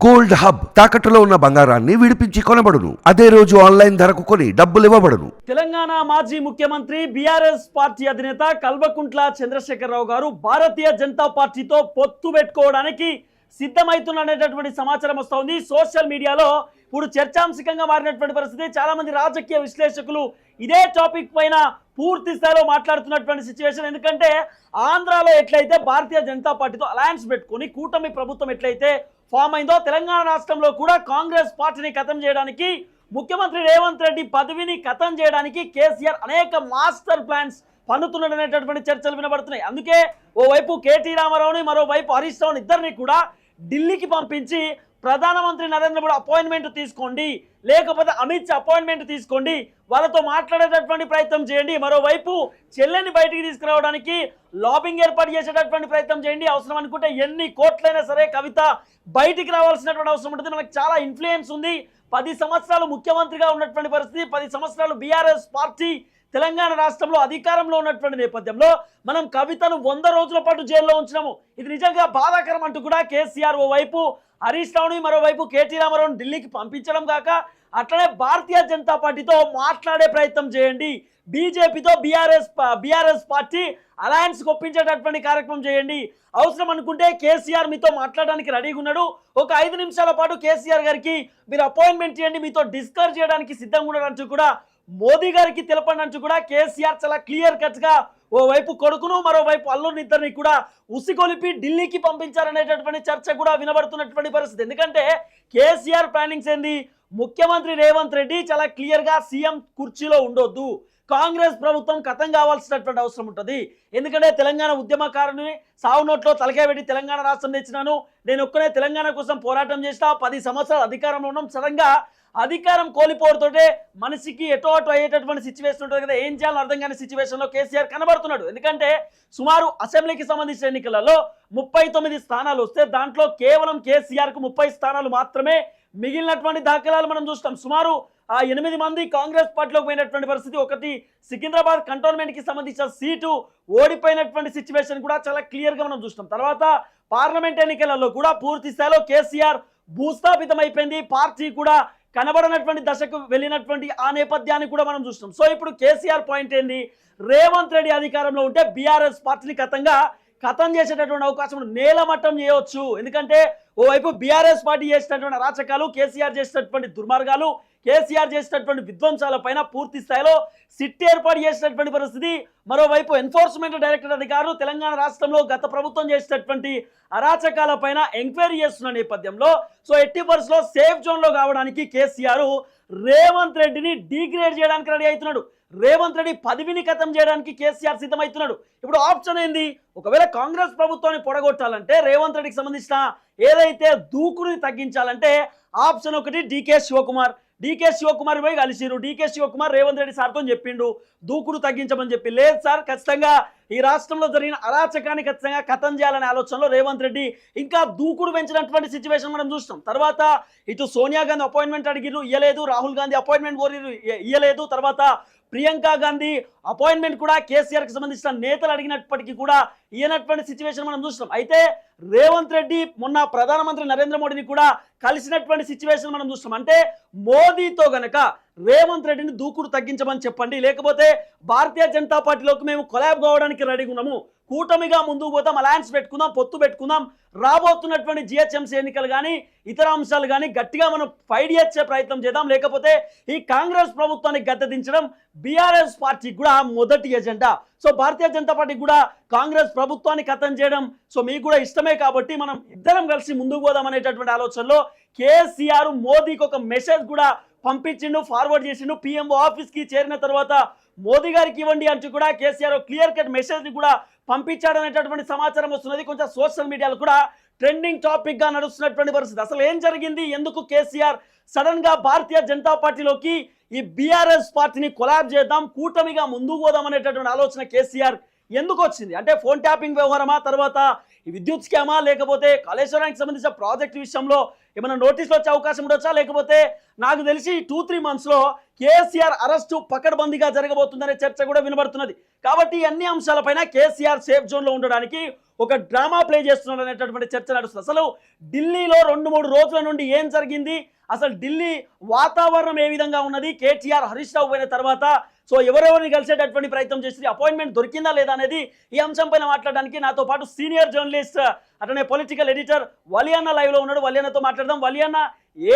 Gold hub తాకట్టులో ఉన్న బంగారాన్ని విడిపించి కొనబడును. అదే రోజు ఆన్లైన్ ధరకు కొని డబ్బులు ఇవ్వబడును. తెలంగాణ మాజీ ముఖ్యమంత్రి బీఆర్ఎస్ పార్టీ అధినేత కల్వకుంట్ల చంద్రశేఖరరావు గారు భారతీయ జనతా పార్టీతో పొత్తు పెట్టుకోవడానికి సిద్ధమవుతున్నటువంటి సమాచారం వస్తోంది. సోషల్ మీడియాలో ఇప్పుడు చర్చాంశకంగా మారినటువంటి పరిస్థితి. చాలా మంది రాజకీయ విశ్లేషకులు ఇదే టాపిక్ పైన పూర్తి స్థాయిలో మాట్లాడుతున్నటువంటి సిచ్యువేషన్. ఎందుకంటే ఆంధ్రాలో ఎట్లయితే భారతీయ జనతా పార్టీతో అలయన్స్ పెట్టుకుని కూటమి ప్రభుత్వం ఎట్లయితే ఫామ్ అయిందో, తెలంగాణ రాష్ట్రంలో కూడా కాంగ్రెస్ పార్టీని ఖతం చేయడానికి, ముఖ్యమంత్రి రేవంత్ రెడ్డి పదవిని ఖతం చేయడానికి కేసీఆర్ అనేక మాస్టర్ ప్లాన్స్ పన్నుతున్నాడనేటటువంటి చర్చలు వినబడుతున్నాయి. అందుకే ఓవైపు కేటీ రామారావుని, మరోవైపు హరీష్ రావుని ఇద్దరిని కూడా ఢిల్లీకి పంపించి ప్రధానమంత్రి నరేంద్ర మోడీ అపాయింట్మెంట్ తీసుకోండి, లేకపోతే అమిత్ షా అపాయింట్మెంట్ తీసుకోండి, వాళ్ళతో మాట్లాడేటటువంటి ప్రయత్నం చేయండి, మరోవైపు చెల్లెని బయటికి తీసుకురావడానికి లాబింగ్ ఏర్పాటు చేసేటటువంటి ప్రయత్నం చేయండి, అవసరం అనుకుంటే ఎన్ని కోట్లైనా సరే కవిత బయటికి రావాల్సినటువంటి అవసరం ఉంటుంది. మనకు చాలా ఇన్ఫ్లుయెన్స్ ఉంది. 10 సంవత్సరాలు ముఖ్యమంత్రిగా ఉన్నటువంటి పరిస్థితి, 10 సంవత్సరాలు బీఆర్ఎస్ పార్టీ తెలంగాణ రాష్ట్రంలో అధికారంలో ఉన్నటువంటి నేపథ్యంలో మనం కవితను 100 రోజుల పాటు జైల్లో ఉంచినాము. ఇది నిజంగా బాధాకరం అంటూ కూడా కేసీఆర్ ఓవైపు హరీష్ రావుని, మరోవైపు కేటీ రామారావుని ఢిల్లీకి పంపించడం కాక అట్లనే భారతీయ జనతా పార్టీతో మాట్లాడే ప్రయత్నం చేయండి, బీజేపీతో బీఆర్ఎస్ పార్టీ అలయన్స్ ఒప్పించేటటువంటి కార్యక్రమం చేయండి, అవసరం అనుకుంటే కేసీఆర్ మీతో మాట్లాడడానికి రెడీగా ఉన్నాడు, ఒక 5 నిమిషాల పాటు కేసీఆర్ గారికి మీరు అపాయింట్మెంట్ చేయండి, మీతో డిస్కస్ చేయడానికి సిద్ధంగా ఉన్నాడంటూ కూడా మోదీ గారికి తెలపండి అంటూ కూడా కేసీఆర్ చాలా క్లియర్ కట్ గా ఓవైపు కొడుకును, మరోవైపు అల్లుని ఇద్దరిని కూడా ఉసిగొలిపి ఢిల్లీకి పంపించారనేటటువంటి చర్చ కూడా వినబడుతున్నటువంటి పరిస్థితి. ఎందుకంటే కేసీఆర్ ప్లానింగ్స్ ఏంది, ముఖ్యమంత్రి రేవంత్ రెడ్డి చాలా క్లియర్ గా సీఎం కుర్చీలో ఉండొద్దు, కాంగ్రెస్ ప్రభుత్వం ఖతం కావాల్సినటువంటి అవసరం ఉంటుంది. ఎందుకంటే తెలంగాణ ఉద్యమకారుని సావు నోట్లో తలకాయ పెట్టి తెలంగాణ రాష్ట్రం తెచ్చినాను, నేను ఒక్కనే తెలంగాణ కోసం పోరాటం చేస్తా, 10 సంవత్సరాలు అధికారంలో ఉన్నాం, సడన్ గా అధికారం కోల్పోవడంతోటే మనిషికి ఎటో అటు అయ్యేటటువంటి సిచ్యువేషన్ ఉంటుంది కదా, ఏం చేయాలో అర్థం కాని సిచ్యువేషన్లో కేసీఆర్ కనబడుతున్నాడు. ఎందుకంటే సుమారు అసెంబ్లీకి సంబంధించిన ఎన్నికలలో 39 స్థానాలు వస్తే దాంట్లో కేవలం కేసీఆర్కు 30 స్థానాలు మాత్రమే మిగిలినటువంటి దాఖలాలు మనం చూస్తాం. సుమారు 8 మంది కాంగ్రెస్ పార్టీలోకి పోయినటువంటి పరిస్థితి, ఒకటి సికింద్రాబాద్ కంటోన్మెంట్కి సంబంధించిన సీటు ఓడిపోయినటువంటి సిచ్యువేషన్ కూడా చాలా క్లియర్గా మనం చూస్తాం. తర్వాత పార్లమెంట్ ఎన్నికలలో కూడా పూర్తి స్థాయిలో కేసీఆర్ భూస్థాపితం అయిపోయింది, పార్టీ కూడా కనబడనటువంటి దశకు వెళ్ళినటువంటి ఆ నేపథ్యాన్ని కూడా మనం చూస్తాం. సో ఇప్పుడు కేసీఆర్ పాయింట్ ఏంది, రేవంత్ రెడ్డి అధికారంలో ఉంటే బీఆర్ఎస్ పార్టీని ఖతం చేసేటటువంటి అవకాశం నేలమట్టం చేయవచ్చు. ఎందుకంటే ఓవైపు బీఆర్ఎస్ పార్టీ చేసినటువంటి అరాచకాలు, కేసీఆర్ చేసినటువంటి దుర్మార్గాలు, కేసీఆర్ చేసినటువంటి విధ్వంసాల పైన పూర్తి స్థాయిలో సిట్ ఏర్పాటు చేసినటువంటి పరిస్థితి, మరోవైపు ఎన్ఫోర్స్మెంట్ డైరెక్టర్ అధికారులు తెలంగాణ రాష్ట్రంలో గత ప్రభుత్వం చేసినటువంటి అరాచకాల పైన ఎంక్వైరీ చేస్తున్న నేపథ్యంలో సో ఎట్టి పరిస్థితుల్లో సేఫ్ జోన్లో కావడానికి కేసీఆర్ రేవంత్ రెడ్డిని డీగ్రేడ్ చేయడానికి రెడీ అవుతున్నాడు. రేవంత్ రెడ్డి పదవిని ఖతం చేయడానికి కేసీఆర్ సిద్ధమవుతున్నాడు. ఇప్పుడు ఆప్షన్ ఏంది, ఒకవేళ కాంగ్రెస్ ప్రభుత్వాన్ని పొడగొట్టాలంటే రేవంత్ రెడ్డికి సంబంధించిన ఏదైతే దూకుని తగ్గించాలంటే ఆప్షన్ ఒకటి డీకే శివకుమార్ పోయి కలిసిరు. డీకే శివకుమార్ రేవంత్ రెడ్డి సార్తో చెప్పిండు దూకుడు తగ్గించమని చెప్పి, లేదు సార్ ఖచ్చితంగా ఈ రాష్ట్రంలో జరిగిన అరాచకాన్ని ఖచ్చితంగా ఖతం చేయాలనే ఆలోచనలో రేవంత్ రెడ్డి ఇంకా దూకుడు పెంచినటువంటి సిచ్యువేషన్ మనం చూస్తాం. తర్వాత ఇటు సోనియా గాంధీ అపాయింట్మెంట్ అడిగిరు, ఇయ్యలేదు, రాహుల్ గాంధీ అపాయింట్మెంట్ కోరిరు, ఇయ్యలేదు, తర్వాత ప్రియాంక గాంధీ అపాయింట్మెంట్ కూడా కేసీఆర్కి సంబంధించిన నేతలు అడిగినప్పటికీ కూడా ఇయ్యనటువంటి సిచ్యువేషన్ మనం చూస్తాం. అయితే రేవంత్ రెడ్డి మొన్న ప్రధానమంత్రి నరేంద్ర మోడీని కూడా కలిసినటువంటి సిచ్యువేషన్ మనం చూస్తాం. అంటే మోదీతో గనక రేవంత్ రెడ్డిని దూకుడు తగ్గించమని చెప్పండి, లేకపోతే భారతీయ జనతా పార్టీలోకి మేము కొలాబ్ కావడానికి రెడీగా ఉన్నాము, కూటమిగా ముందుకు పోతాం, అలయన్స్ పెట్టుకుందాం, పొత్తు పెట్టుకుందాం, రాబోతున్నటువంటి జిహెచ్ఎంసీ ఎన్నికలు కానీ ఇతర అంశాలు కానీ గట్టిగా మనం ఫైట్ చేసే ప్రయత్నం చేద్దాం, లేకపోతే ఈ కాంగ్రెస్ ప్రభుత్వాన్ని గద్దెదించడం బీఆర్ఎస్ పార్టీకి కూడా మొదటి agenda. So Bharatiya Janata party కూడా కాంగ్రెస్ ప్రభుత్వాన్ని ఖతం చేయడం సో మీకు కూడా ఇష్టమే కాబట్టి మనం ఇద్దరం కలిసి ముందుకు పోదాం అనేటటువంటి ఆలోచనలో కేసీఆర్ మోదీకి ఒక మెసేజ్ కూడా పంపించిండు, ఫార్వర్డ్ చేసిండు. పిఎంఓ ఆఫీస్కి చేరిన తర్వాత మోదీ గారికి ఇవ్వండి అంటూ కూడా కేసీఆర్ క్లియర్ కట్ మెసేజ్ని కూడా పంపించాడనేటటువంటి సమాచారం వస్తున్నది. కొంచెం సోషల్ మీడియాలో కూడా ట్రెండింగ్ టాపిక్ గా నడుస్తున్నటువంటి పరిస్థితి. అసలు ఏం జరిగింది, ఎందుకు కేసీఆర్ సడన్ గా భారతీయ జనతా పార్టీలోకి ఈ బీఆర్ఎస్ పార్టీని కొలాబ్ చేద్దాం, కూటమిగా ముందుకు పోదాం అనేటటువంటి ఆలోచన కేసీఆర్ ఎందుకు వచ్చింది? అంటే ఫోన్ ట్యాపింగ్ వ్యవహారమా, తర్వాత ఈ విద్యుత్ స్కామా, లేకపోతే కాళేశ్వరానికి సంబంధించిన ప్రాజెక్టు విషయంలో ఏమైనా నోటీసులు వచ్చే అవకాశం ఉండొచ్చా, లేకపోతే నాకు తెలిసి 2-3 monthsలో కేసీఆర్ అరెస్టు పకడ్బందీగా జరగబోతుందనే చర్చ కూడా వినబడుతున్నది. కాబట్టి ఈ అన్ని అంశాలపైన కేసీఆర్ సేఫ్ జోన్లో ఉండడానికి ఒక డ్రామా ప్లే చేస్తున్నారు అనేటటువంటి చర్చ నడుస్తుంది. అసలు ఢిల్లీలో 2-3 రోజుల నుండి ఏం జరిగింది, అసలు ఢిల్లీ వాతావరణం ఏ విధంగా ఉన్నది, కేటీఆర్ హరీష్ రావు పోయిన తర్వాత సో ఎవరెవరిని కలిసేటటువంటి ప్రయత్నం చేసి అపాయింట్మెంట్ దొరికిందా లేదా అనేది ఈ అంశం పైన మాట్లాడడానికి నాతో పాటు సీనియర్ జర్నలిస్ట్ అతనే పొలిటికల్ ఎడిటర్ వలియన్న లైవ్లో ఉన్నాడు. వలియన్నతో మాట్లాడదాం. వలియన్న,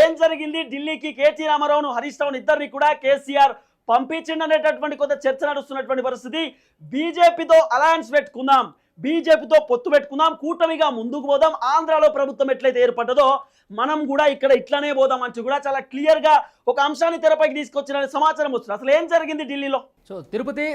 ఏం జరిగింది ఢిల్లీకి? కేటీ రామారావును హరీష్ రావును ఇద్దరిని కూడా కేసీఆర్ పంపించిందనేటటువంటి కొంత చర్చ నడుస్తున్నటువంటి పరిస్థితి. బీజేపీతో అలయన్స్ పెట్టుకుందాం, బీజేపీతో పొత్తు పెట్టుకుందాం, కూటమిగా ముందుకు పోదాం, ఆంధ్రాలో ప్రభుత్వం ఎట్లయితే ఏర్పడ్డదో మనం కూడా ఇక్కడ ఇట్లానే పోదాం అంటూ కూడా చాలా క్లియర్గా ఒక అంశాన్ని తెరపైకి తీసుకొచ్చిన సమాచారం వస్తుంది. అసలు ఏం జరిగింది ఢిల్లీలో? సో తిరుపతి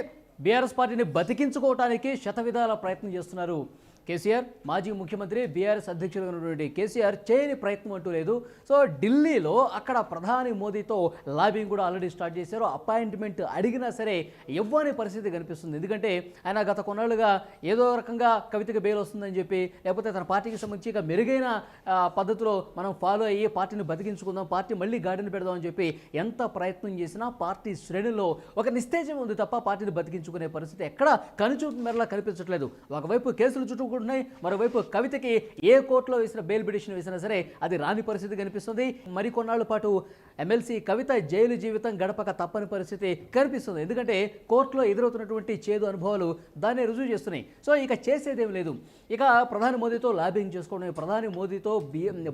బీఆర్ఎస్ పార్టీని బతికించుకోవడానికి శతవిధాల ప్రయత్నం చేస్తున్నారు కేసీఆర్. మాజీ ముఖ్యమంత్రి బీఆర్ఎస్ అధ్యక్షులుగా ఉన్నటువంటి కేసీఆర్ చేయని ప్రయత్నం అంటూ లేదు. సో ఢిల్లీలో అక్కడ ప్రధాని మోదీతో లాబింగ్ కూడా ఆల్రెడీ స్టార్ట్ చేశారు. అపాయింట్మెంట్ అడిగినా సరే ఇవ్వని పరిస్థితి కనిపిస్తుంది. ఎందుకంటే ఆయన గత కొన్నాళ్ళుగా ఏదో రకంగా కవితకి బెయిల్ వస్తుందని చెప్పి, లేకపోతే తన పార్టీకి సంబంధించి ఇక మెరుగైన పద్ధతిలో మనం ఫాలో అయ్యి పార్టీని బతికించుకుందాం, పార్టీ మళ్ళీ గాడిని పెడదాం అని చెప్పి ఎంత ప్రయత్నం చేసినా పార్టీ శ్రేణుల్లో ఒక నిస్తేజం ఉంది తప్ప పార్టీని బతికించుకునే పరిస్థితి ఎక్కడ కనుచూపు మేరలా కనిపించట్లేదు. ఒకవైపు కేసులు చుట్టూ ఉన్నాయి, మరోవైపు కవితకి ఏ కోర్టులో వేసిన బెయిల్ పిటిషన్ వేసినా సరే అది రాని పరిస్థితి కనిపిస్తుంది. మరికొన్నాళ్ళ పాటు ఎమ్మెల్సీ కవిత జైలు జీవితం గడపక తప్పని పరిస్థితి కనిపిస్తుంది. ఎందుకంటే కోర్టులో ఎదురవుతున్నటువంటి చేదు అనుభవాలు దాన్ని రుజువు చేస్తున్నాయి. సో ఇక చేసేదేం లేదు. ఇక ప్రధాని మోదీతో లాబింగ్ చేసుకోవడం, ప్రధాని మోదీతో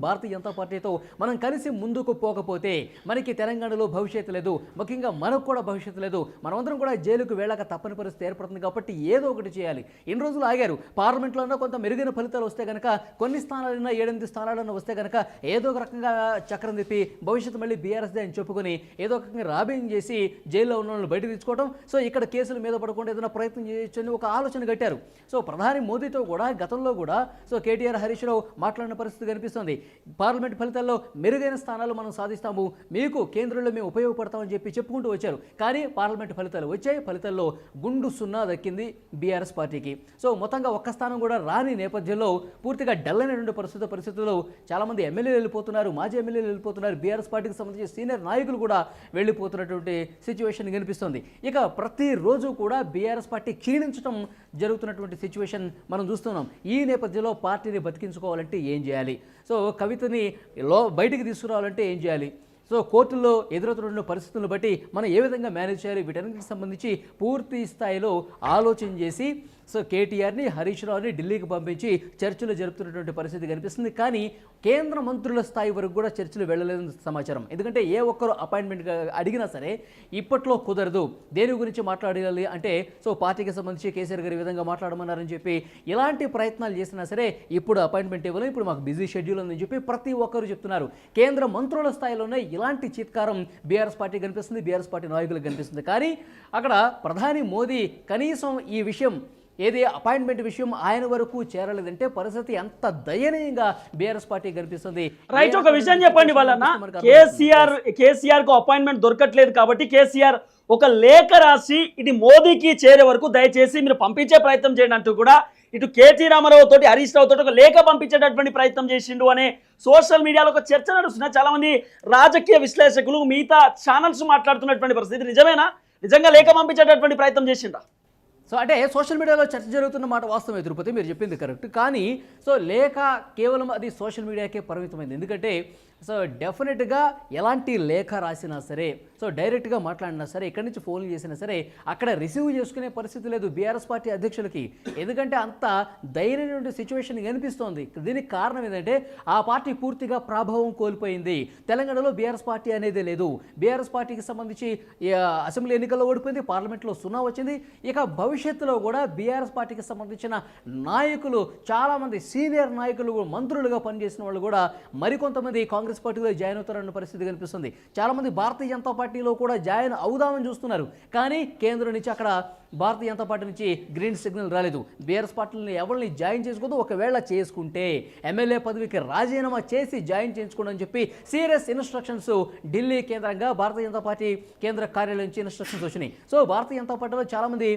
భారతీయ జనతా పార్టీతో మనం కలిసి ముందుకు పోకపోతే మనకి తెలంగాణలో భవిష్యత్తు లేదు, ముఖ్యంగా మనకు కూడా భవిష్యత్తు లేదు, మనమందరం కూడా జైలుకు వెళ్ళక తప్పని పరిస్థితి ఏర్పడుతుంది. కాబట్టి ఏదో ఒకటి చేయాలి. ఇన్ని రోజులు ఆగారు. పార్లమెంట్లో కొంత మెరుగైన ఫలితాలు వస్తే కనుక, కొన్ని స్థానాలైనా 7-8 స్థానాలన్నా వస్తే కనుక ఏదో ఒక రకంగా చక్రం తిప్పి భవిష్యత్తు మళ్ళీ బీఆర్ఎస్దే అని చెప్పుకొని ఏదో ఒక రకంగా రాబింగ్ చేసి జైల్లో ఉన్న వాళ్ళని బయటకు తెచ్చుకోవడం, సో ఇక్కడ కేసుల మీద పడకుండా ఏదైనా ప్రయత్నం చేయొచ్చని ఒక ఆలోచన కట్టారు. సో ప్రధాని మోదీతో కూడా గతంలో కూడా సో కేటీఆర్ హరీష్ రావు మాట్లాడిన పరిస్థితి కనిపిస్తుంది. పార్లమెంట్ ఫలితాల్లో మెరుగైన స్థానాలు మనం సాధిస్తాము, మీకు కేంద్రంలో మేము ఉపయోగపడతామని చెప్పి చెప్పుకుంటూ వచ్చారు. కానీ పార్లమెంట్ ఫలితాలు వచ్చాయి. ఫలితాల్లో గుండు సున్నా దక్కింది బీఆర్ఎస్ పార్టీకి. సో మొత్తంగా ఒక్క స్థానం కూడా రాని నేపథ్యంలో పూర్తిగా డల్ అయినటువంటి పరిస్థితుల్లో చాలామంది ఎమ్మెల్యేలు వెళ్ళిపోతున్నారు, మాజీ ఎమ్మెల్యేలు వెళ్ళిపోతున్నారు, బీఆర్ఎస్ పార్టీకి సంబంధించిన సీనియర్ నాయకులు కూడా వెళ్ళిపోతున్నటువంటి సిచ్యువేషన్ కనిపిస్తుంది. ఇక ప్రతిరోజు కూడా బీఆర్ఎస్ పార్టీ క్షీణించడం జరుగుతున్నటువంటి సిచ్యువేషన్ మనం చూస్తున్నాం. ఈ నేపథ్యంలో పార్టీని బతికించుకోవాలంటే ఏం చేయాలి? సో కవితని బయటికి తీసుకురావాలంటే ఏం చేయాలి? సో కోర్టుల్లో ఎదురవుతున్న పరిస్థితులను బట్టి మనం ఏ విధంగా మేనేజ్ చేయాలి? వీటన్నిటికి సంబంధించి పూర్తి స్థాయిలో ఆలోచన చేసి సో కేటీఆర్ని హరీష్ రావుని ఢిల్లీకి పంపించి చర్చలు జరుపుతున్నటువంటి పరిస్థితి కనిపిస్తుంది. కానీ కేంద్ర మంత్రుల స్థాయి వరకు కూడా చర్చలు వెళ్ళలేదని సమాచారం. ఎందుకంటే ఏ ఒక్కరు అపాయింట్మెంట్ అడిగినా సరే ఇప్పట్లో కుదరదు. దేని గురించి మాట్లాడాలి అంటే సో పార్టీకి సంబంధించి కేసీఆర్ గారు ఈ విధంగా మాట్లాడమన్నారని చెప్పి ఇలాంటి ప్రయత్నాలు చేసినా సరే ఇప్పుడు అపాయింట్మెంట్ ఇవ్వలేదు, ఇప్పుడు మాకు బిజీ షెడ్యూల్ ఉందని చెప్పి ప్రతి ఒక్కరు చెప్తున్నారు. కేంద్ర మంత్రుల స్థాయిలోనే ఇలాంటి చీత్కారం బీఆర్ఎస్ పార్టీ కనిపిస్తుంది, బీఆర్ఎస్ పార్టీ నాయకులకు కనిపిస్తుంది. కానీ అక్కడ ప్రధాని మోదీ కనీసం ఈ విషయం ఏది అపాయింట్మెంట్ విషయం ఆయన వరకు చేరలేదంటే పరిస్థితి ఎంత దయనీయంగా బీఆర్ఎస్ పార్టీ కనిపిస్తుంది. రైట్, ఒక విషయం చెప్పండి వాళ్ళన్న, కేసీఆర్ కు అపాయింట్మెంట్ దొరకట్లేదు కాబట్టి కేసీఆర్ ఒక లేఖ రాసి ఇది మోదీకి చేరే వరకు దయచేసి మీరు పంపించే ప్రయత్నం చేయండి అంటూ కూడా ఇటు కేటీ రామారావు తోటి హరీష్ రావు తోటి ఒక లేఖ పంపించేటటువంటి ప్రయత్నం చేసిండు అనే సోషల్ మీడియాలో ఒక చర్చ నడుస్తున్నా. చాలా మంది రాజకీయ విశ్లేషకులు మిగతా ఛానల్స్ మాట్లాడుతున్నటువంటి పరిస్థితి నిజమేనా? నిజంగా లేఖ పంపించేటటువంటి ప్రయత్నం చేసిండా? సో అంటే సోషల్ మీడియాలో చర్చ జరుగుతున్న మాట వాస్తవమే తిరుపతి, మీరు చెప్పింది కరెక్ట్. కానీ సో లేఖ కేవలం అది సోషల్ మీడియాకే పరిమితమైంది. ఎందుకంటే సో డెఫినెట్గా ఎలాంటి లేఖ రాసినా సరే, సో డైరెక్ట్గా మాట్లాడినా సరే, ఇక్కడి నుంచి ఫోన్లు చేసినా సరే అక్కడ రిసీవ్ చేసుకునే పరిస్థితి లేదు బీఆర్ఎస్ పార్టీ అధ్యక్షులకి. ఎందుకంటే అంత దయనీయమైన సిచ్యువేషన్ కనిపిస్తోంది. దీనికి కారణం ఏంటంటే ఆ పార్టీ పూర్తిగా ప్రభావం కోల్పోయింది. తెలంగాణలో బీఆర్ఎస్ పార్టీ అనేది లేదు. బీఆర్ఎస్ పార్టీకి సంబంధించి అసెంబ్లీ ఎన్నికల్లో ఓడిపోయింది, పార్లమెంట్లో 0 వచ్చింది. ఇక భవిష్యత్తులో కూడా బీఆర్ఎస్ పార్టీకి సంబంధించిన నాయకులు చాలామంది సీనియర్ నాయకులు, మంత్రులుగా పనిచేసిన వాళ్ళు కూడా మరికొంతమంది కాంగ్రెస్ పార్టీలో జాయిన్ అవుతారన్న పరిస్థితి కనిపిస్తుంది. చాలామంది భారతీయ జనతా పార్టీలో కూడా జాయిన్ అవుదామని చూస్తున్నారు. కానీ కేంద్రం నుంచి అక్కడ భారతీయ జనతా పార్టీ నుంచి గ్రీన్ సిగ్నల్ రాలేదు. బీఆర్ఎస్ పార్టీని ఎవరిని జాయిన్ చేసుకోదు, ఒకవేళ చేసుకుంటే ఎమ్మెల్యే పదవికి రాజీనామా చేసి జాయిన్ చేయించుకోండి అని చెప్పి సీరియస్ ఇన్స్ట్రక్షన్స్ ఢిల్లీ కేంద్రంగా భారతీయ జనతా పార్టీ కేంద్ర కార్యాలయం నుంచి ఇన్స్ట్రక్షన్స్ వచ్చినాయి. సో భారతీయ జనతా పార్టీలో చాలామంది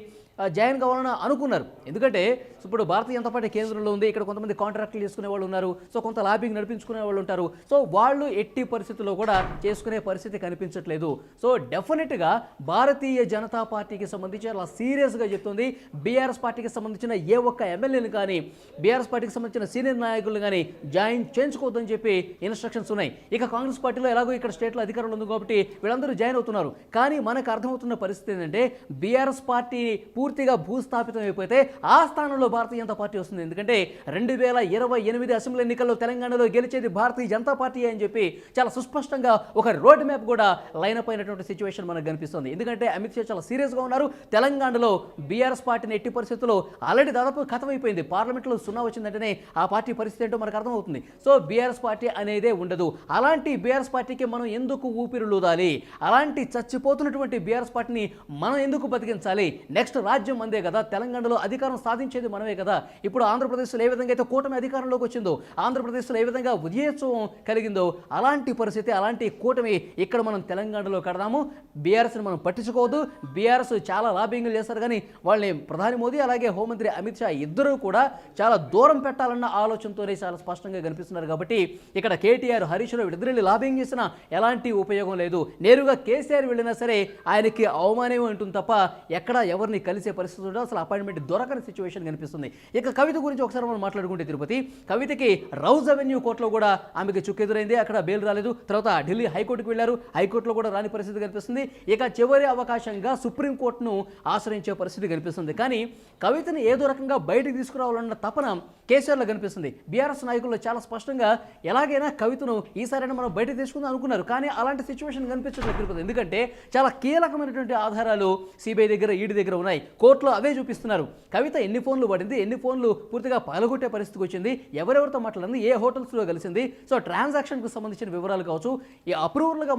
జాయిన్ కావాలని అనుకున్నారు. ఎందుకంటే ఇప్పుడు భారతీయ జనతా పార్టీ కేంద్రంలో ఉంది, ఇక్కడ కొంతమంది కాంట్రాక్టులు చేసుకునే వాళ్ళు ఉన్నారు, సో కొంత లాబింగ్ నడిపించుకునే వాళ్ళు ఉంటారు. సో వాళ్ళు ఎట్టి పరిస్థితుల్లో కూడా చేసుకునే పరిస్థితి కనిపించట్లేదు. సో డెఫినెట్గా భారతీయ జనతా పార్టీకి సంబంధించి అలా సీరియస్గా చెప్తుంది, బీఆర్ఎస్ పార్టీకి సంబంధించిన ఏ ఒక్క ఎమ్మెల్యేని కానీ బీఆర్ఎస్ పార్టీకి సంబంధించిన సీనియర్ నాయకులు కానీ జాయిన్ చేయించుకోవద్దని చెప్పి ఇన్స్ట్రక్షన్స్ ఉన్నాయి. ఇక కాంగ్రెస్ పార్టీలో ఎలాగో ఇక్కడ స్టేట్లో అధికారంలో ఉంది కాబట్టి వీళ్ళందరూ జాయిన్ అవుతున్నారు. కానీ మనకు అర్థమవుతున్న పరిస్థితి ఏంటంటే బీఆర్ఎస్ పార్టీ పూర్తిగా భూస్థాపితం అయిపోతే ఆ స్థానంలో భారతీయ జనతా పార్టీ వస్తుంది. ఎందుకంటే 2028 అసెంబ్లీ ఎన్నికల్లో తెలంగాణలో గెలిచేది భారతీయ జనతా పార్టీ అని చెప్పి చాలా సుస్పష్టంగా ఒక రోడ్ మ్యాప్ కూడా లైన్ అప్ అయినటువంటి సిచ్యువేషన్ మనకు కనిపిస్తుంది. ఎందుకంటే అమిత్ షా చాలా సీరియస్గా ఉన్నారు. తెలంగాణలో బీఆర్ఎస్ పార్టీని ఎట్టి పరిస్థితుల్లో ఆల్రెడీ దాదాపు ఖతమైపోయింది. పార్లమెంట్లో 0 వచ్చిందంటేనే ఆ పార్టీ పరిస్థితి ఏంటో మనకు అర్థమవుతుంది. సో బీఆర్ఎస్ పార్టీ అనేదే ఉండదు. అలాంటి బీఆర్ఎస్ పార్టీకి మనం ఎందుకు ఊపిరులూదాలి? అలాంటి చచ్చిపోతున్నటువంటి బీఆర్ఎస్ పార్టీని మనం ఎందుకు బతికించాలి? నెక్స్ట్ రాజ్యం మందే కదా, తెలంగాణలో అధికారం సాధించేది మనమే కదా. ఇప్పుడు ఆంధ్రప్రదేశ్లో ఏ విధంగా అయితే కూటమి అధికారంలోకి వచ్చిందో, ఆంధ్రప్రదేశ్లో ఏ విధంగా ఉదయోత్సవం కలిగిందో అలాంటి పరిస్థితి, అలాంటి కూటమి ఇక్కడ మనం తెలంగాణలో కడదాము. బీఆర్ఎస్ని మనం పట్టించుకోవద్దు. బీఆర్ఎస్ చాలా లాబింగ్లు చేస్తారు కానీ వాళ్ళని ప్రధాని మోదీ అలాగే హోంమంత్రి అమిత్ షా ఇద్దరూ కూడా చాలా దూరం పెట్టాలన్న ఆలోచనతోనే చాలా స్పష్టంగా కనిపిస్తున్నారు. కాబట్టి ఇక్కడ కేటీఆర్, హరీష్ రావు వీళ్ళిద్దరిని లాబింగ్ చేసినా ఎలాంటి ఉపయోగం లేదు. నేరుగా కేసీఆర్ వెళ్ళినా సరే ఆయనకి అవమానమే ఉంటుంది తప్ప ఎక్కడ ఎవరిని కలిసే పరిస్థితి ఉండదు. అసలు అపాయింట్మెంట్ దొరకని సిచ్యువేషన్ కనిపిస్తుంది. ఇక కవిత గురించి ఒకసారి మనం మాట్లాడుకుంటే, తిరుపతి కవితకి రౌజ్ అవెన్యూ కోర్టులో కూడా ఆమెకి చుక్కెదురైంది. అక్కడ బెయిల్ రాలేదు. తర్వాత ఢిల్లీ హైకోర్టుకు వెళ్ళారు. హైకోర్టులో కూడా రాని పరిస్థితి కనిపిస్తుంది. ఇక చివరి అవకాశంగా సుప్రీంకోర్టును ఆశ్రయించే పరిస్థితి కనిపిస్తుంది. కానీ కవితని ఏదో రకంగా బయటకు తీసుకురావాలన్న తపన కేసీఆర్లో కనిపిస్తుంది. బీఆర్ఎస్ నాయకుల్లో చాలా స్పష్టంగా ఎలాగైనా కవితను ఈసారైనా మనం బయటకు తీసుకుందాం అనుకున్నారు. కానీ అలాంటి సిచ్యువేషన్ కనిపించట్లేదు తిరుపతి. ఎందుకంటే చాలా కీలకమైనటువంటి ఆధారాలు సిబిఐ దగ్గర, ఈడీ దగ్గర ఉన్నాయి. కోర్టులో అవే చూపిస్తున్నారు. కవిత ఎన్ని ఫోన్లు పడింది, ఎన్ని ఫోన్లు పూర్తిగా పగలగొట్టే పరిస్థితికి వచ్చింది, ఎవరెవరితో మాట్లాడింది, ఏ హోటల్స్లో కలిసింది, సో ట్రాన్సాక్షన్కు సంబంధించిన వివరాలు కావచ్చు, ఈ అప్రూవల్గా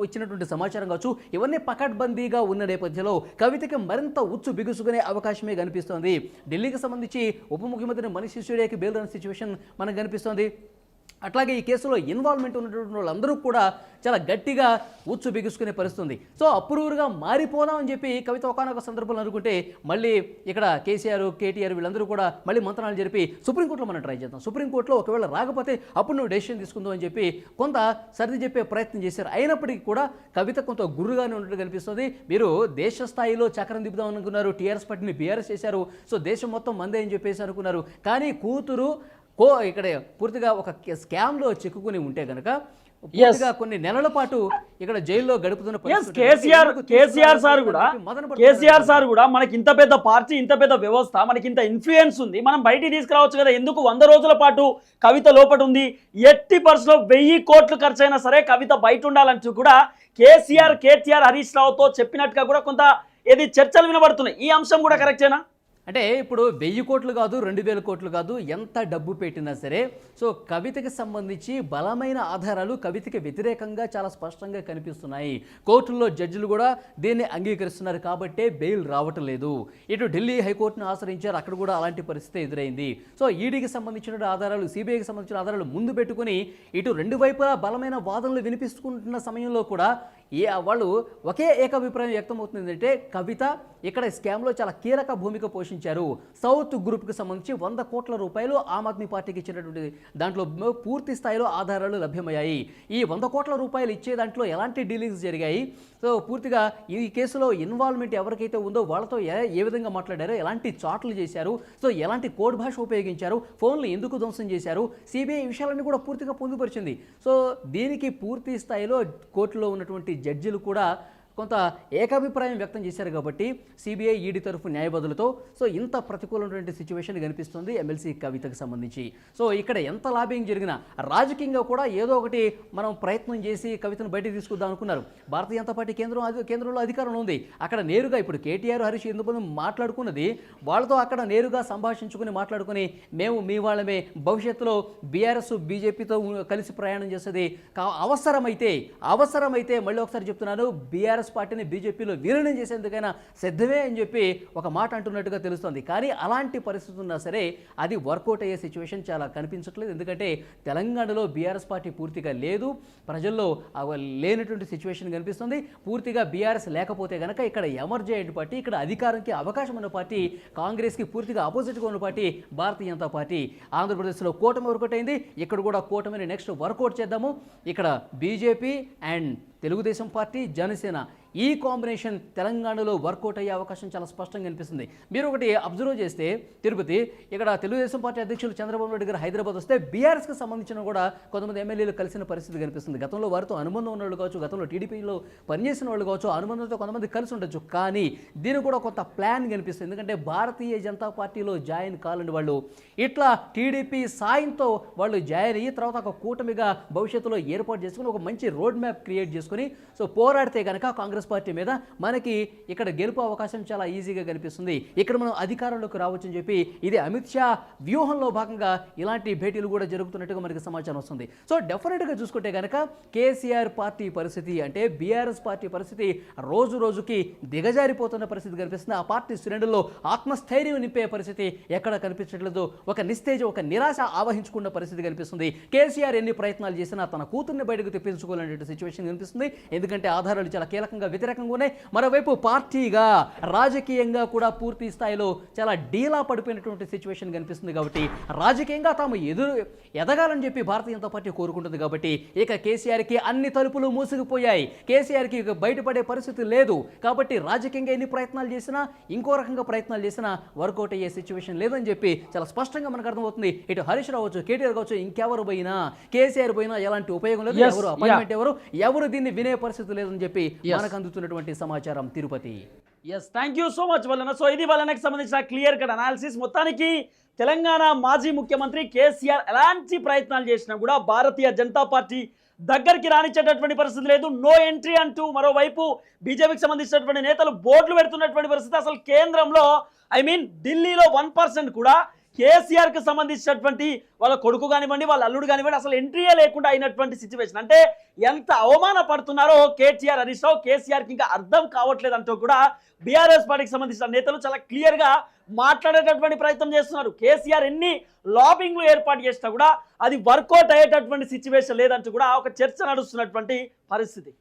వచ్చినటువంటి సమాచారం కావచ్చు, ఇవన్నీ పకడ్బందీగా ఉన్న నేపథ్యంలో కవితకి మరింత ఉచ్చు బిగుసుకునే అవకాశమే కనిపిస్తోంది. ఢిల్లీకి సంబంధించి ఉప ముఖ్యమంత్రి మనీష్ సిసోడియాకి బెయిల్ రాని సిచ్యువేషన్ మనకు కనిపిస్తోంది. అట్లాగే ఈ కేసులో ఇన్వాల్వ్మెంట్ ఉన్నటువంటి వాళ్ళందరూ కూడా చాలా గట్టిగా ఉచ్చు బిగుసుకునే పరిస్థితుంది. సో అప్రూవర్గా మారిపోదాం అని చెప్పి కవిత ఒకనొక సందర్భంలో అనుకుంటే మళ్ళీ ఇక్కడ కేసీఆర్, కేటీఆర్ వీళ్ళందరూ కూడా మళ్ళీ మంత్రాలు జరిపి సుప్రీంకోర్టులో మనం ట్రై చేద్దాం, సుప్రీంకోర్టులో ఒకవేళ రాకపోతే అప్పుడు నువ్వు డెసిషన్ తీసుకుందాం అని చెప్పి కొంత సర్ది చెప్పే ప్రయత్నం చేశారు. అయినప్పటికీ కూడా కవిత కొంత గుర్రుగానే ఉన్నట్టు కనిపిస్తుంది. మీరు దేశ స్థాయిలో చక్రం దిద్దాం అనుకున్నారు, టీఆర్ఎస్ పార్టీని బీఆర్ఎస్ చేశారు, సో దేశం మొత్తం మందే అని చెప్పేసి అనుకున్నారు. కానీ కూతురు ఇక్కడ పూర్తిగా ఒక స్కామ్లో చిక్కుకుని ఉంటే కనుక పూర్తిగా కొన్ని నెలల పాటు ఇక్కడ జైల్లో గడుపుతున్న కేసీఆర్ సార్ కూడా మనకి ఇంత పెద్ద పార్టీ, ఇంత పెద్ద వ్యవస్థ, మనకి ఇంత ఇన్ఫ్లుయెన్స్ ఉంది, మనం బయటికి తీసుకురావచ్చు కదా. ఎందుకు 100 రోజుల పాటు కవిత లోపట ఉంది? ఎట్టి పరిస్థితుల్లో 1000 కోట్లు ఖర్చు అయినా సరే కవిత బయట ఉండాలంటూ కూడా కేసీఆర్, కేటీఆర్, హరీష్ రావుతో చెప్పినట్టుగా కూడా కొంత ఏది చర్చలు వినబడుతున్నాయి. ఈ అంశం కూడా కరెక్టేనా? అంటే ఇప్పుడు 1000 కోట్లు కాదు, 2000 కోట్లు కాదు, ఎంత డబ్బు పెట్టినా సరే సో కవితకి సంబంధించి బలమైన ఆధారాలు కవితకి వ్యతిరేకంగా చాలా స్పష్టంగా కనిపిస్తున్నాయి. కోర్టుల్లో జడ్జిలు కూడా దీన్ని అంగీకరిస్తున్నారు కాబట్టే బెయిల్ రావటం లేదు. ఇటు ఢిల్లీ హైకోర్టును ఆశ్రయించారు, అక్కడ కూడా అలాంటి పరిస్థితి ఎదురైంది. సో ఈడీకి సంబంధించిన ఆధారాలు, సిబిఐకి సంబంధించిన ఆధారాలు ముందు పెట్టుకుని ఇటు రెండు వైపులా బలమైన వాదనలు వినిపిస్తుకుంటున్న సమయంలో కూడా వాళ్ళు ఒకే ఏకాభిప్రాయం వ్యక్తమవుతుంది. ఏంటంటే కవిత ఇక్కడ స్కామ్లో చాలా కీలక భూమిక పోషించారు. సౌత్ గ్రూప్కి సంబంధించి 100 కోట్ల రూపాయలు ఆమ్ ఆద్మీ పార్టీకి ఇచ్చినటువంటి దాంట్లో పూర్తి స్థాయిలో ఆధారాలు లభ్యమయ్యాయి. ఈ 100 కోట్ల రూపాయలు ఇచ్చే దాంట్లో ఎలాంటి డీలింగ్స్ జరిగాయి, సో పూర్తిగా ఈ కేసులో ఇన్వాల్వ్మెంట్ ఎవరికైతే ఉందో వాళ్ళతో ఏ విధంగా మాట్లాడారో, ఎలాంటి చాట్లు చేశారు, సో ఎలాంటి కోడ్ భాష ఉపయోగించారు, ఫోన్లు ఎందుకు ధ్వంసం చేశారు, సిబిఐ విషయాలన్నీ కూడా పూర్తిగా పొందుపరిచింది. సో దీనికి పూర్తి స్థాయిలో కోర్టులో ఉన్నటువంటి జడ్జిలు కూడా కొంత ఏకాభిప్రాయం వ్యక్తం చేశారు. కాబట్టి సిబిఐ, ఈడీ తరఫు న్యాయవాదులతో సో ఇంత ప్రతికూలమైనటువంటి సిచ్యువేషన్ కనిపిస్తుంది ఎమ్మెల్సీ కవితకు సంబంధించి. సో ఇక్కడ ఎంత లాబింగ్ జరిగినా రాజకీయంగా కూడా ఏదో ఒకటి మనం ప్రయత్నం చేసి కవితను బయటకు తీసుకుందాం అనుకున్నారు. భారతీయ జనతా పార్టీ కేంద్రంలో అధికారంలో ఉంది. అక్కడ నేరుగా ఇప్పుడు కేటీఆర్, హరీష్ ఎందుకు మాట్లాడుకున్నది వాళ్ళతో అక్కడ నేరుగా సంభాషించుకుని మాట్లాడుకుని మేము మీ వాళ్ళమే, భవిష్యత్తులో బీఆర్ఎస్ బీజేపీతో కలిసి ప్రయాణం చేసేది అవసరమైతే మళ్ళీ ఒకసారి చెప్తున్నాను, బీఆర్ఎస్ బీఆర్ఎస్ పార్టీని బీజేపీలో విలీనం చేసేందుకైనా సిద్ధమే అని చెప్పి ఒక మాట అంటున్నట్టుగా తెలుస్తోంది. కానీ అలాంటి పరిస్థితి ఉన్నా సరే అది వర్కౌట్ అయ్యే సిచ్యువేషన్ చాలా కనిపించట్లేదు. ఎందుకంటే తెలంగాణలో బీఆర్ఎస్ పార్టీ పూర్తిగా లేదు, ప్రజల్లో లేనటువంటి సిచ్యువేషన్ కనిపిస్తుంది. పూర్తిగా బీఆర్ఎస్ లేకపోతే కనుక ఇక్కడ ఎమర్జ్ అయ్యే పార్టీ, ఇక్కడ అధికారానికి అవకాశం ఉన్న పార్టీ, కాంగ్రెస్కి పూర్తిగా ఆపోజిట్గా ఉన్న పార్టీ భారతీయ జనతా పార్టీ. ఆంధ్రప్రదేశ్లో కూటమి వర్కౌట్ అయింది, ఇక్కడ కూడా కూటమిని నెక్స్ట్ వర్కౌట్ చేద్దాము. ఇక్కడ BJP and Telugu Desam party, Janasena ఈ కాంబినేషన్ తెలంగాణలో వర్కౌట్ అయ్యే అవకాశం చాలా స్పష్టంగా కనిపిస్తుంది. మీరు ఒకటి అబ్జర్వ్ చేస్తే తిరుపతి, ఇక్కడ తెలుగుదేశం పార్టీ అధ్యక్షులు చంద్రబాబు నాయుడు గారు హైదరాబాద్ వస్తే బీఆర్ఎస్కి సంబంధించిన కూడా కొంతమంది ఎమ్మెల్యేలు కలిసిన పరిస్థితి కనిపిస్తుంది. గతంలో వారితో అనుబంధం ఉన్న వాళ్ళు కావచ్చు, గతంలో టీడీపీలో పనిచేసిన వాళ్ళు కావచ్చు, అనుబంధంతో కొంతమంది కలిసి ఉండొచ్చు. కానీ దీనికి కూడా కొంత ప్లాన్ కనిపిస్తుంది. ఎందుకంటే భారతీయ జనతా పార్టీలో జాయిన్ కాలని వాళ్ళు ఇట్లా టీడీపీ సాయంతో వాళ్ళు జాయిన్ అయ్యి తర్వాత ఒక కూటమిగా భవిష్యత్తులో ఏర్పాటు చేసుకుని ఒక మంచి రోడ్ మ్యాప్ క్రియేట్ చేసుకుని సో పోరాడితే కనుక కాంగ్రెస్ పార్టీ మీద మనకి ఇక్కడ గెలుపు అవకాశం చాలా ఈజీగా కనిపిస్తుంది. ఇక్కడ మనం అధికారంలోకి రావచ్చని చెప్పి ఇది అమిత్ షా వ్యూహంలో భాగంగా ఇలాంటి భేటీలు కూడా జరుగుతున్నట్టుగా మనకి సమాచారం వస్తుంది. సో డెఫినెట్గా చూసుకుంటే కనుక కేసీఆర్ పార్టీ పరిస్థితి అంటే బీఆర్ఎస్ పార్టీ పరిస్థితి రోజు రోజుకి దిగజారిపోతున్న పరిస్థితి కనిపిస్తుంది. ఆ పార్టీ శ్రేణుల్లో ఆత్మస్థైర్యం నింపే పరిస్థితి ఎక్కడ కనిపించట్లేదు. ఒక నిస్తేజం, ఒక నిరాశ ఆవహించుకున్న పరిస్థితి కనిపిస్తుంది. కేసీఆర్ ఎన్ని ప్రయత్నాలు చేసినా తన కూతుర్ని బయటకు తెప్పించుకోవాలనే సిచ్యువేషన్ కనిపిస్తుంది. ఎందుకంటే ఆధారాలు చాలా కీలకంగా వ్యతిరేకంగా ఉన్నాయి. మరోవైపు పార్టీగా రాజకీయంగా కూడా పూర్తి స్థాయిలో చాలా డీలా పడిపోయినటువంటి సిచ్యువేషన్ కనిపిస్తుంది. కాబట్టి రాజకీయంగా తాము ఎదగాలని చెప్పి భారతీయ జనతా పార్టీ కోరుకుంటుంది. కాబట్టి ఇక కేసీఆర్కి అన్ని తలుపులు మూసుకుపోయాయి, కేసీఆర్కి ఇక బయటపడే పరిస్థితి లేదు. కాబట్టి రాజకీయంగా ఎన్ని ప్రయత్నాలు చేసినా, ఇంకో రకంగా ప్రయత్నాలు చేసినా వర్కౌట్ అయ్యే సిచ్యువేషన్ లేదని చెప్పి చాలా స్పష్టంగా మనకు అర్థమవుతుంది. ఇటు హరీష్ రావు కావచ్చు, కేటీఆర్ కావచ్చు, ఇంకెవరు పోయినా, కేసీఆర్ పోయినా ఎలాంటి ఉపయోగం లేదు. ఎవరు అపాయింట్మెంట్ ఎవరు దీన్ని వినే పరిస్థితి లేదని చెప్పి మనకు అందుతున్నటువంటి సమాచారం. Tirupati. Yes, thank you so much వలన. సో ఇది వలనకి సంబంధించిన క్లియర్ కట్ అనాలిసిస్. మొత్తానికి తెలంగాణ మాజీ ముఖ్యమంత్రి కేసీఆర్ ఎలాంటి ప్రయత్నాలు చేసినా కూడా భారతీయ జనతా పార్టీ దగ్గరికి రానిచ్చేటటువంటి పరిస్థితి లేదు. నో ఎంట్రీ అంటూ మరోవైపు బీజేపీకి సంబంధించినటువంటి నేతలు బోర్డులు పెడుతున్నటువంటి పరిస్థితి. అసలు కేంద్రంలో ఢిల్లీలో 1% కూడా కేసీఆర్కి సంబంధించినటువంటి వాళ్ళ కొడుకు కానివ్వండి, వాళ్ళ అల్లుడు కానివ్వండి, అసలు ఎంట్రీయే లేకుండా అయినటువంటి సిచ్యువేషన్. అంటే ఎంత అవమాన పడుతున్నారో కేటీఆర్, హరీష్ రావు, కేసీఆర్కి ఇంకా అర్థం కావట్లేదు అంటూ కూడా బీఆర్ఎస్ పార్టీకి సంబంధించిన నేతలు చాలా క్లియర్గా మాట్లాడేటటువంటి ప్రయత్నం చేస్తున్నారు. కేసీఆర్ ఎన్ని లాబింగ్లు ఏర్పాటు చేసినా కూడా అది వర్కౌట్ అయ్యేటటువంటి సిచ్యువేషన్ లేదంటూ కూడా ఒక చర్చ నడుస్తున్నటువంటి పరిస్థితి.